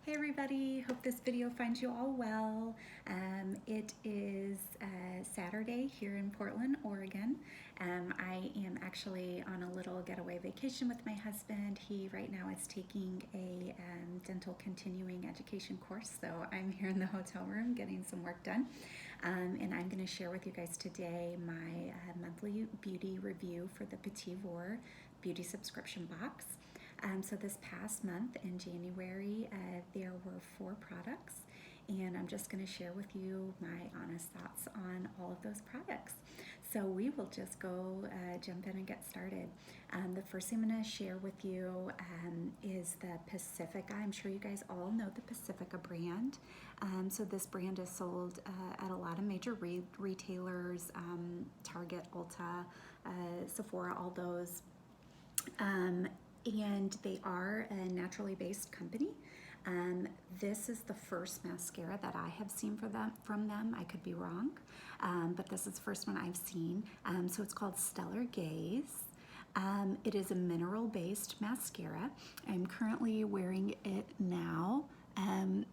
Hey everybody, hope this video finds you all well. It is Saturday here in Portland, Oregon. I am actually on a little getaway vacation with my husband. He right now is taking a dental continuing education course, so I'm here in the hotel room getting some work done. And I'm going to share with you guys today my monthly beauty review for the Petit Vour beauty subscription box. So this past month in January, there were 4 products, and I'm just going to share with you my honest thoughts on all of those products. So we will just go jump in and get started. The first thing I'm going to share with you is the Pacifica. I'm sure you guys all know the Pacifica brand. So this brand is sold at a lot of major retailers, Target, Ulta, Sephora, all those. And they are a naturally based company. This is the first mascara that I have seen from them. I could be wrong, but this is the first one I've seen. So it's called Stellar Gaze. It is a mineral-based mascara. I'm currently wearing it now.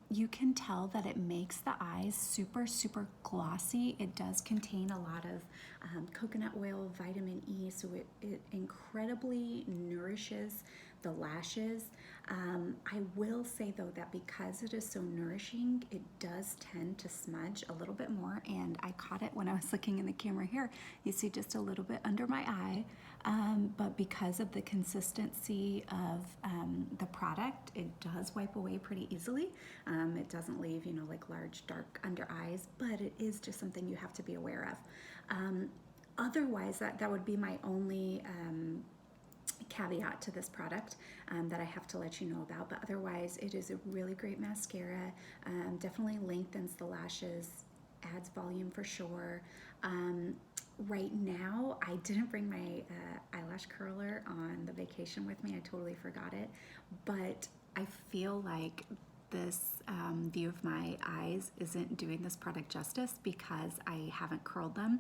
You can tell that it makes the eyes super glossy. It does contain a lot of coconut oil, vitamin E, so it incredibly nourishes the lashes. I will say though that because it is so nourishing, it does tend to smudge a little bit more, and I caught it when I was looking in the camera here. You see just a little bit under my eye, but because of the consistency of the product, it does wipe away pretty easily. It doesn't leave, like large dark under eyes, but it is just something you have to be aware of. Otherwise, that would be my only caveat to this product that I have to let you know about, but otherwise it is a really great mascara. Definitely lengthens the lashes, adds volume for sure. Right now I didn't bring my eyelash curler on the vacation with me. I totally forgot it, but I feel like this view of my eyes isn't doing this product justice because I haven't curled them,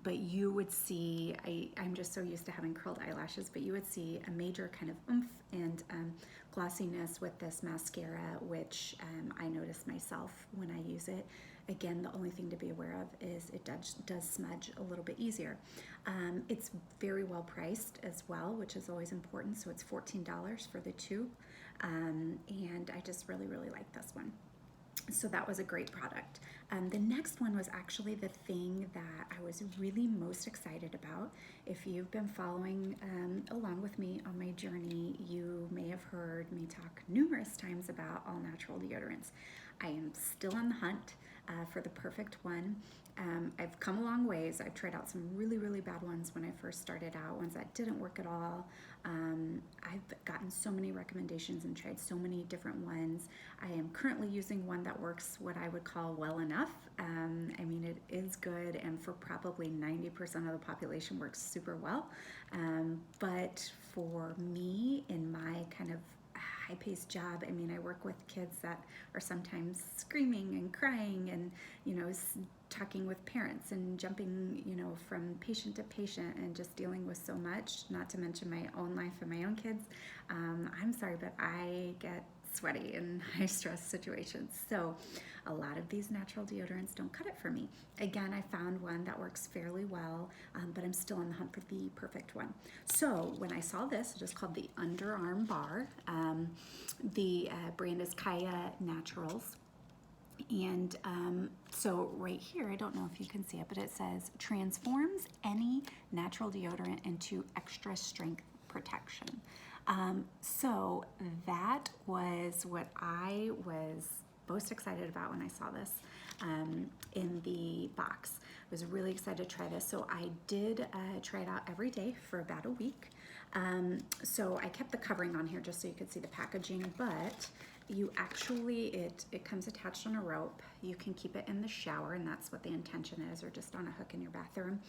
but you would see, I'm just so used to having curled eyelashes, but you would see a major kind of oomph and glossiness with this mascara, which I notice myself when I use it. Again, the only thing to be aware of is it does smudge a little bit easier. It's very well priced as well, which is always important. So it's $14 for the tube, and I just really like this one. So that was a great product. The next one was actually the thing that I was really most excited about. If you've been following along with me on my journey, you may have heard me talk numerous times about all natural deodorants. I am still on the hunt for the perfect one. I've come a long ways. I've tried out some really bad ones when I first started out, ones that didn't work at all. I've gotten so many recommendations and tried so many different ones. I am currently using one that works what I would call well enough. I mean, it is good, and for probably 90% of the population works super well. But for me, in my kind of high-paced job, I mean, I work with kids that are sometimes screaming and crying and, talking with parents and jumping, from patient to patient and just dealing with so much, not to mention my own life and my own kids. I'm sorry, but I get sweaty in high stress situations. So a lot of these natural deodorants don't cut it for me. Again, I found one that works fairly well, but I'm still on the hunt for the perfect one. So when I saw this, it is called the Underarm bar. The brand is Kaya Naturals. And so right here, I don't know if you can see it, but it says transforms any natural deodorant into extra strength protection. So that was what I was most excited about when I saw this in the box. I was really excited to try this. So I did try it out every day for about a week. So I kept the covering on here just so you could see the packaging, but you actually, it comes attached on a rope. You can keep it in the shower, and that's what the intention is, or just on a hook in your bathroom.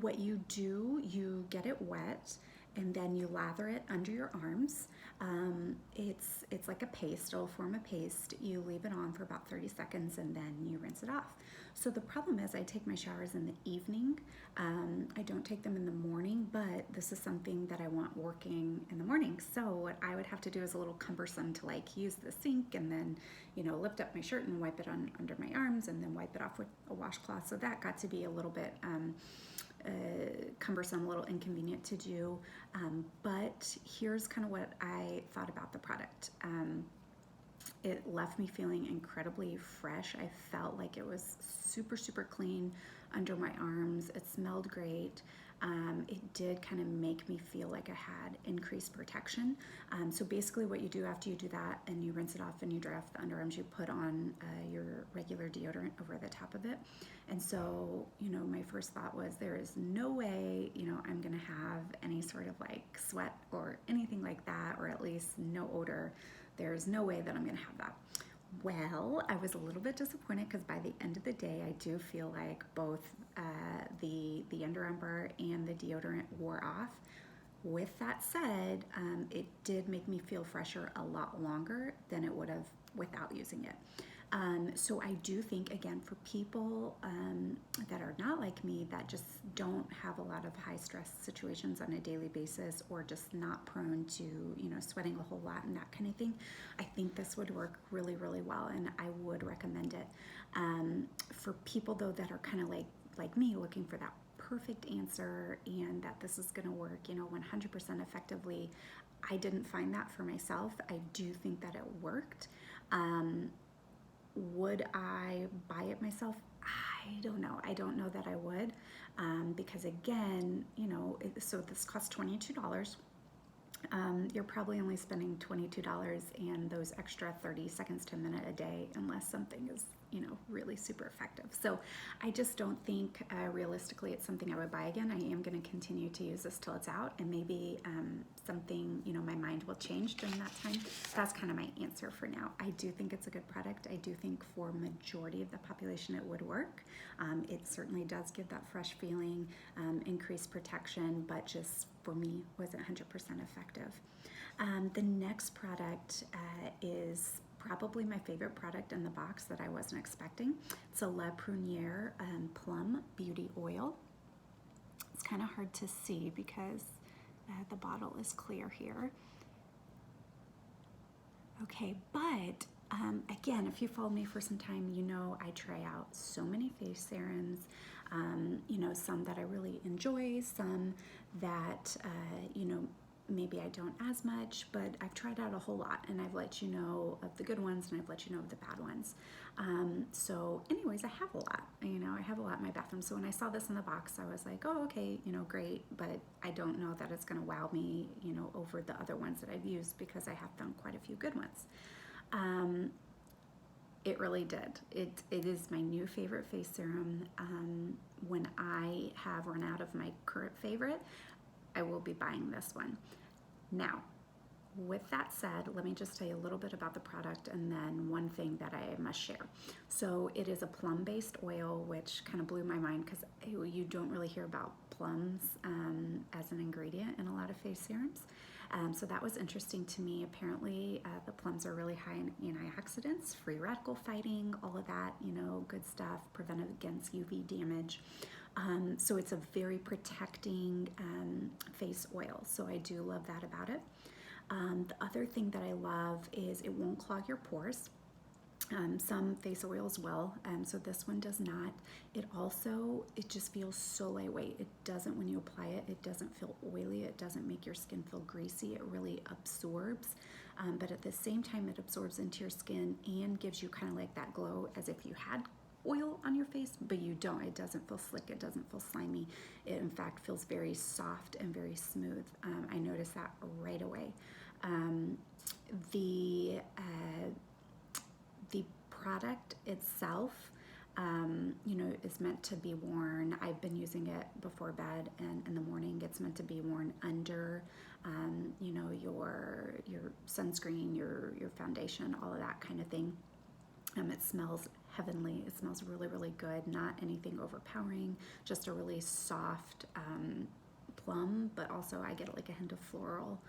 What you do, you get it wet, and then you lather it under your arms. It's like a paste, it'll form a paste. You leave it on for about 30 seconds and then you rinse it off. So the problem is I take my showers in the evening. I don't take them in the morning, but this is something that I want working in the morning. So what I would have to do is a little cumbersome to like use the sink and then, you know, lift up my shirt and wipe it on under my arms and then wipe it off with a washcloth. So that got to be a little bit cumbersome, a little inconvenient to do. But here's kind of what I thought about the product. It left me feeling incredibly fresh. I felt like it was super, super clean under my arms. It smelled great. It did kind of make me feel like I had increased protection. So basically what you do after you do that and you rinse it off and you dry off the underarms, you put on your regular deodorant over the top of it. And so, you know, my first thought was there is no way, you know, I'm gonna have any sort of like sweat or anything like that, or at least no odor. There's no way that I'm gonna have that. Well, I was a little bit disappointed because by the end of the day, I do feel like both the underarm bar and the deodorant wore off. With that said, it did make me feel fresher a lot longer than it would have without using it. So I do think, again, for people that are not like me, that just don't have a lot of high stress situations on a daily basis, or just not prone to, you know, sweating a whole lot and that kind of thing, I think this would work really, really well, and I would recommend it. For people though that are kind of like me, looking for that perfect answer and that this is going to work, you know, 100% effectively, I didn't find that for myself. I do think that it worked. Would I buy it myself? I don't know. I don't know that I would, because again, you know, so this costs $22. You're probably only spending $22 and those extra 30 seconds to a minute a day, unless something is, you know, really super effective. So I just don't think realistically it's something I would buy again. I am going to continue to use this till it's out, and maybe something, you know, my mind will change during that time. That's kind of my answer for now. I do think it's a good product. I do think for majority of the population it would work. It certainly does give that fresh feeling, increased protection, but just for me wasn't 100% effective. The next product is probably my favorite product in the box that I wasn't expecting. It's a La Prunière Plum Beauty Oil. It's kind of hard to see because the bottle is clear here. Okay, but again, if you follow me for some time, you know I try out so many face serums, you know, some that I really enjoy, some that, you know, maybe I don't as much, but I've tried out a whole lot, and I've let you know of the good ones and I've let you know of the bad ones. So anyways, I have a lot, you know, I have a lot in my bathroom. So when I saw this in the box, I was like, oh, okay, you know, great, but I don't know that it's gonna wow me, you know, over the other ones that I've used, because I have found quite a few good ones. It really did. It is my new favorite face serum. When I have run out of my current favorite, I will be buying this one. Now, with that said, let me just tell you a little bit about the product and then one thing that I must share. So it is a plum-based oil, which kind of blew my mind because you don't really hear about plums as an ingredient in a lot of face serums. So that was interesting to me. Apparently, the plums are really high in antioxidants, free radical fighting, all of that, you know, good stuff, preventive against UV damage. So it's a very protecting face oil. So I do love that about it. The other thing that I love is it won't clog your pores. Some face oils will, so this one does not. It just feels so lightweight. It doesn't, when you apply it, it doesn't feel oily. It doesn't make your skin feel greasy. It really absorbs, but at the same time, it absorbs into your skin and gives you kind of like that glow as if you had oil on your face, but you don't. It doesn't feel slick. It doesn't feel slimy. It, in fact, feels very soft and very smooth. I noticed that right away. The product itself, you know, is meant to be worn. I've been using it before bed, and in the morning it's meant to be worn under, you know, your sunscreen, your foundation, all of that kind of thing. It smells heavenly. It smells really, really good. Not anything overpowering. Just a really soft, plum, but also I get like a hint of floral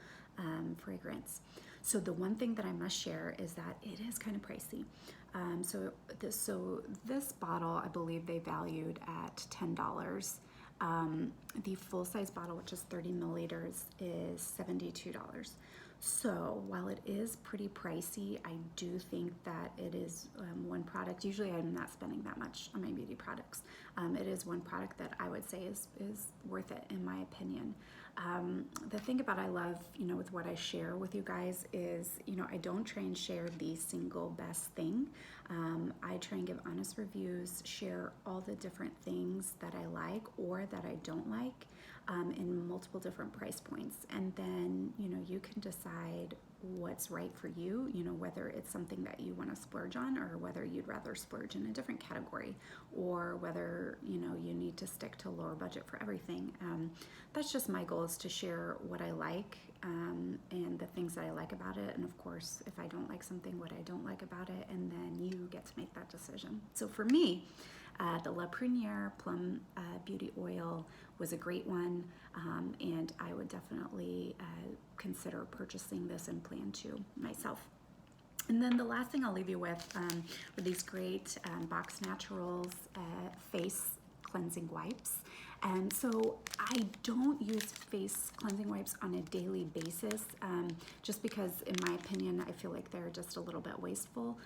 fragrance. So the one thing that I must share is that it is kind of pricey. So this bottle, I believe they valued at $10. The full-size bottle, which is 30 milliliters, is $72. So while it is pretty pricey, I do think that it is one product. Usually I'm not spending that much on my beauty products. It is one product that I would say is worth it in my opinion. The thing about I love, with what I share with you guys is, I don't try and share the single best thing. I try and give honest reviews, share all the different things that I like or that I don't like in multiple different price points. And then, you can decide what's right for you, whether it's something that you want to splurge on or whether you'd rather splurge in a different category, or whether, you need to stick to lower budget for everything. That's just my goal, is to share what I like and the things that I like about it. And of course, if I don't like something, what I don't like about it, and then you get to make that decision. So for me, the La Prunière Plum Beauty Oil was a great one, and I would definitely consider purchasing this and plan to myself. And then the last thing I'll leave you with are these great Box Naturals face cleansing wipes. And so I don't use face cleansing wipes on a daily basis, just because in my opinion, I feel like they're just a little bit wasteful.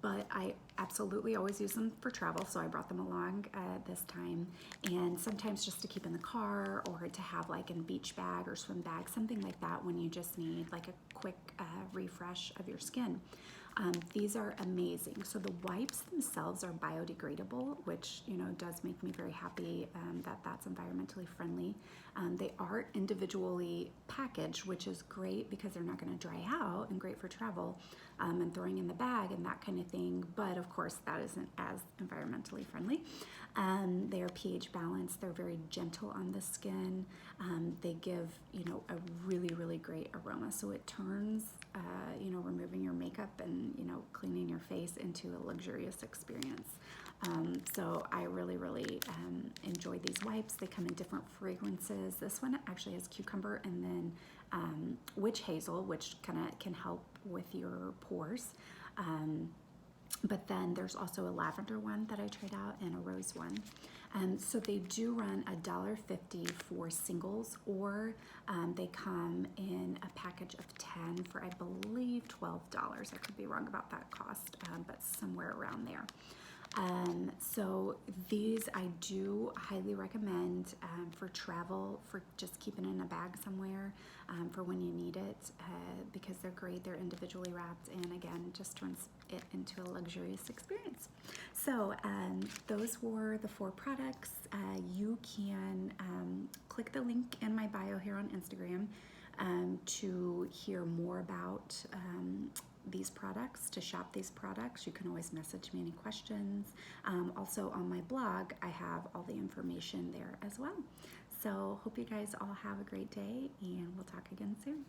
But I absolutely always use them for travel, so I brought them along this time. And sometimes just to keep in the car, or to have like in a beach bag or swim bag, something like that, when you just need like a quick refresh of your skin. These are amazing. So the wipes themselves are biodegradable, which does make me very happy that that's environmentally friendly. They are individually packaged, which is great because they're not going to dry out, and great for travel and throwing in the bag and that kind of thing. But of course, that isn't as environmentally friendly. They are pH balanced. They're very gentle on the skin. They give a really great aroma. So it turns removing your makeup and cleaning your face into a luxurious experience. So I really enjoy these wipes. They come in different fragrances. This one actually has cucumber, and then witch hazel, which kind of can help with your pores. But then there's also a lavender one that I tried out, and a rose one. So they do run $1.50 for singles, or they come in a package of 10 for, I believe, $12. I could be wrong about that cost, but somewhere around there. So these I do highly recommend for travel, for just keeping in a bag somewhere for when you need it, because they're great. They're individually wrapped, and again, just turns it into a luxurious experience. So those were the 4 products. You can click the link in my bio here on Instagram to hear more about these products, to shop these products. You can always message me any questions. Also on my blog, I have all the information there as well. So hope you guys all have a great day, and we'll talk again soon.